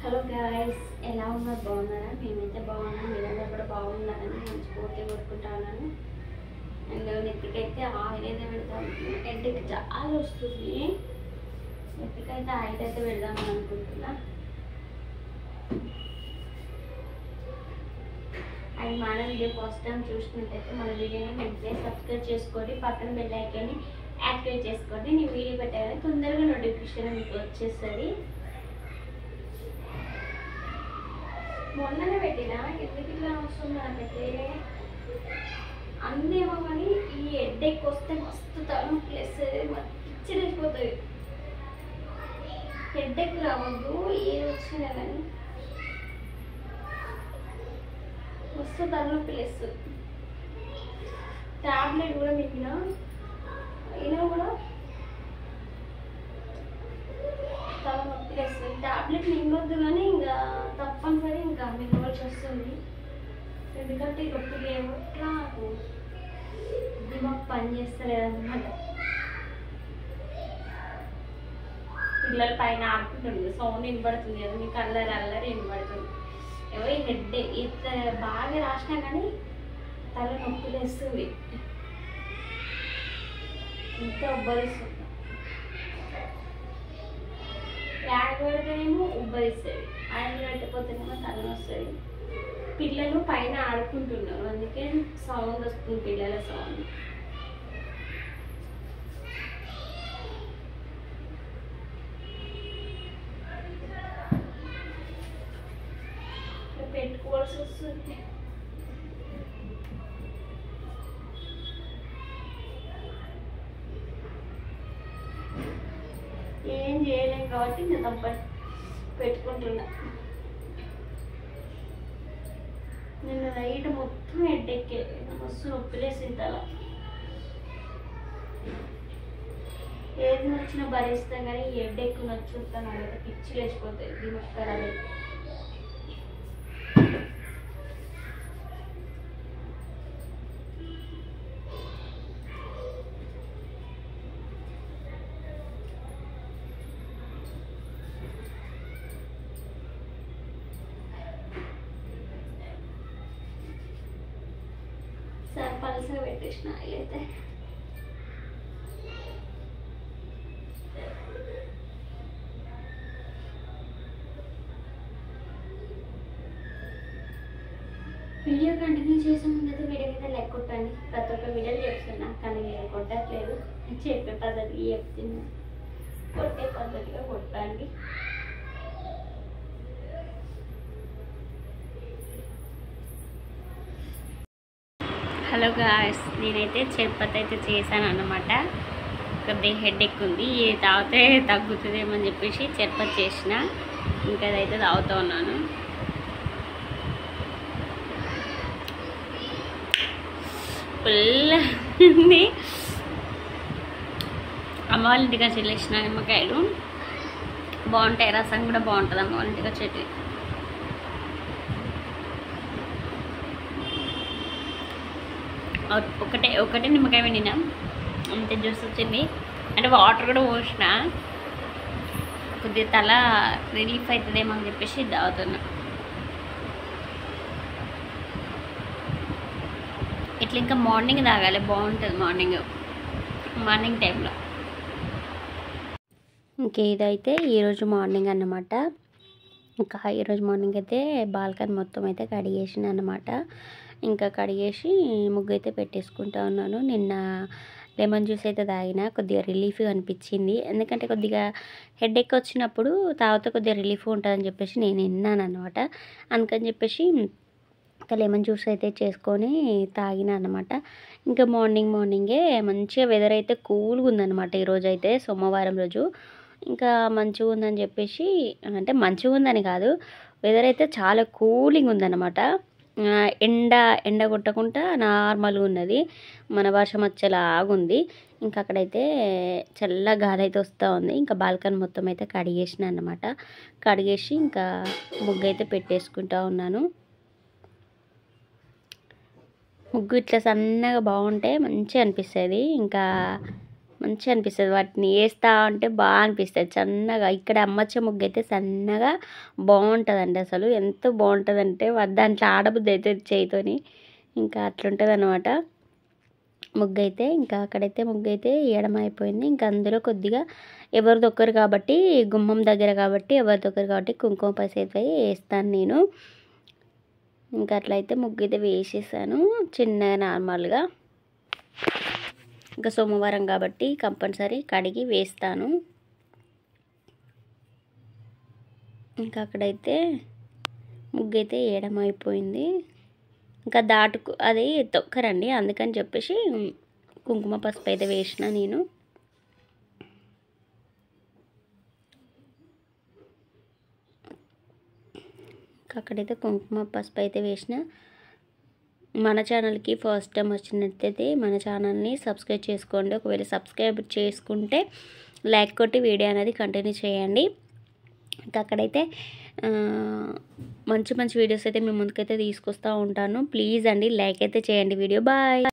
Hello guys, ఎలా ఉన్నారు? బాగున్నారా? మేమైతే బాగున్నాం. మీరందరూ కూడా బాగున్నారని మంచిపోతే కోరుకుంటాను. అండ్ నెత్తికైతే ఆయిల్ అయితే పెడతాం. ఎంటికి చాలా వస్తుంది. నెత్తికైతే ఆయిల్ అయితే పెడదామని అనుకుంటున్నా. అండ్ మన వీడియో ఫస్ట్ టైం చూసినట్టయితే మన వీడియోని వెంటనే సబ్స్క్రైబ్ చేసుకోండి, పక్కన బెల్ ఐకాన్ని యాక్టివేట్ చేసుకోండి. నేను వీడియో పెట్టగానే తొందరగా నోటిఫికేషన్ మీకు వచ్చేస్తుంది. మొన్ననే పెట్టినా ఎందుకు ఇట్లా వస్తుంది నాకైతే అన్నీ ఏమో, కానీ ఈ హెడ్ఏక్ వస్తే మస్తు తలనొప్పి వేస్తుంది, పిచ్చి లేచిపోతుంది. హెడ్ఏక్ రావద్దు, ఏది వచ్చినా కానీ మస్తు తలనొప్పి లేస్తుంది. ట్యాబ్లెట్ కూడా మింగినా అయినా కూడా తలనొప్పి లేస్తుంది. ట్యాబ్లెట్ మింగొద్దు కానీ ఇంకా తప్పనిసరి ఇంకా మింగవలసి వస్తుంది. ఎందుకంటే ఇక ఎట్లా నాకు దిమాగ్ పని చేస్తలేదన్నమాట. పిల్లల పైన ఆడుకుంటుంది, సౌండ్ వినబడుతుంది కదా, మీకు అల్లరి అల్లరి వినబడుతుంది. ఏవో ఈ హెడ్ ఇంత బాగా రాసినా కానీ తల నొప్పి లేస్తుంది, ఇంత ఉబ్బరిస్తుంది. Add పెడితేనేమో ఉబ్బరిస్తుంది, add పెట్టకపోతేనేమో తలనొస్తుంది. పిల్లలు పైన ఆడుకుంటున్నారు, అందుకే సౌండ్ వస్తుంది, పిల్లల సౌండ్. పెట్టుకోవాల్సి వస్తుంది. ఏం చేయలేం కాబట్టి నేను తప్పని పెట్టుకుంటున్నా. నిన్న నైట్ మొత్తం హెడ్ఏక్, మస్తు నొప్పి లేసింది తల. ఏది నచ్చినా భరిస్తాం కానీ ఈ హెడ్ఏక్ నచ్చుతాను కదా, పిచ్చి లేచిపోతుంది, దిమాగ్ ఖరాబ్. సార్ పలసగా పెట్టేసిన ఆయిల్ అయితే. వీడియో కంటిన్యూ చేసే ముందైతే వీడియో మీద లైక్ కొట్టండి. ప్రతి ఒక్క వీడియోలు చెప్తున్నా కానీ నేను కొట్టట్లేదు, చెప్పే పద్ధతికి చెప్తున్నా, కొట్టే పద్ధతిగా కొట్టండి. హలో గాయ్స్, నేనైతే చపాతీ అయితే చేశాను అన్నమాట. కొద్దిగా హెడ్ఏక్ ఉంది, ఇది తాగితే తగ్గుతుందేమో అని చెప్పేసి చపాతీ చేసిన. ఇంకా అదైతే తాగుతూ ఉన్నాను. ఫుల్ ఉంది. అమ్మ వాళ్ళ ఇంటిగా చెల్లేసిన నిమ్మకాయలు బాగుంటాయి, రసం కూడా బాగుంటుంది అమ్మ వాళ్ళ ఇంటిగా చెట్టు. ఒకటే నిమ్మకాయ వండినా, అంతే జ్యూస్ వచ్చింది. అంటే వాటర్ కూడా పోసిన, కొద్దిగా తల రిలీఫ్ అవుతుందేమో అని చెప్పేసి తాగుతున్నా. ఇట్లా ఇంకా మార్నింగ్ తాగాలి, బాగుంటుంది మార్నింగ్ టైంలో. ఇంకా ఇదైతే ఈరోజు మార్నింగ్ అన్నమాట. ఇంకా ఈరోజు మార్నింగ్ అయితే బాల్కనీ మొత్తం అయితే కడిగేసిన అన్నమాట. ఇంకా కడిగేసి ముగ్గు అయితే పెట్టేసుకుంటా ఉన్నాను. నిన్న లెమన్ జ్యూస్ అయితే తాగిన, కొద్దిగా రిలీఫ్ అనిపించింది. ఎందుకంటే కొద్దిగా హెడ్ఏక్ వచ్చినప్పుడు తాగితే కొద్దిగా రిలీఫ్ ఉంటుందని చెప్పేసి నేను విన్నాను అనమాట. అందుకని చెప్పేసి ఇంకా లెమన్ జ్యూస్ అయితే చేసుకొని తాగిన అనమాట. ఇంకా మార్నింగే మంచిగా వెదర్ అయితే కూల్గా ఉందన్నమాట. ఈరోజు అయితే సోమవారం రోజు ఇంకా మంచిగా ఉందని చెప్పేసి, అంటే మంచిగా ఉందని కాదు, వెదర్ అయితే చాలా కూలింగ్ ఉందన్నమాట. ఎండ కొట్టకుండా నార్మల్గా ఉన్నది, మన వర్షం వచ్చేలాగుంది. ఇంకా అక్కడైతే చల్ల గాలి అయితే వస్తూ ఉంది. ఇంకా బాల్కనీ మొత్తం అయితే కడిగేసిన అన్నమాట. కడిగేసి ఇంకా ముగ్గు అయితే పెట్టేసుకుంటా ఉన్నాను. ముగ్గు ఇట్లా సన్నగా బాగుంటే మంచిగా అనిపిస్తుంది. ఇంకా మంచిగా అనిపిస్తుంది. వాటిని వేస్తా ఉంటే బాగా అనిపిస్తుంది సన్నగా. ఇక్కడ అమ్మచ్చ ముగ్గు అయితే సన్నగా బాగుంటుందండి. అసలు ఎంతో బాగుంటుందంటే దాంట్లో ఆడబుద్ధి అయితే చేయితోని ఇంకా అట్లుంటుంది అనమాట ముగ్గు అయితే. ఇంకా అక్కడైతే ముగ్గు అయితే వేయడం అయిపోయింది. ఇంకా అందులో కొద్దిగా ఎవరిదొక్కరు కాబట్టి, గుమ్మం దగ్గర కాబట్టి ఎవరిదొక్కరు కాబట్టి కుంకుమ పసుపు అయితే వేస్తాను నేను. ఇంకా అట్లయితే ముగ్గు అయితే వేసేసాను చిన్నగా నార్మల్గా. ఇంకా సోమవారం కాబట్టి కంపల్సరీ కడిగి వేస్తాను. ఇంకా అక్కడైతే ముగ్గు అయితే వేయడం అయిపోయింది. ఇంకా అది తొక్కరండి, అందుకని చెప్పేసి కుంకుమ పసుపు అయితే వేసిన నేను. అక్కడైతే కుంకుమ పసుపు అయితే వేసిన. మన ఛానల్కి ఫస్ట్ టైం వచ్చినట్టయితే మన ఛానల్ని సబ్స్క్రైబ్ చేసుకోండి. ఒకవేళ సబ్స్క్రైబ్ చేసుకుంటే లైక్ కొట్టి వీడియో అనేది కంటిన్యూ చేయండి. ఇంకా అక్కడైతే మంచి మంచి వీడియోస్ అయితే మీ ముందుకైతే తీసుకొస్తూ ఉంటాను. ప్లీజ్ అండి లైక్ అయితే చేయండి వీడియో. బాయ్.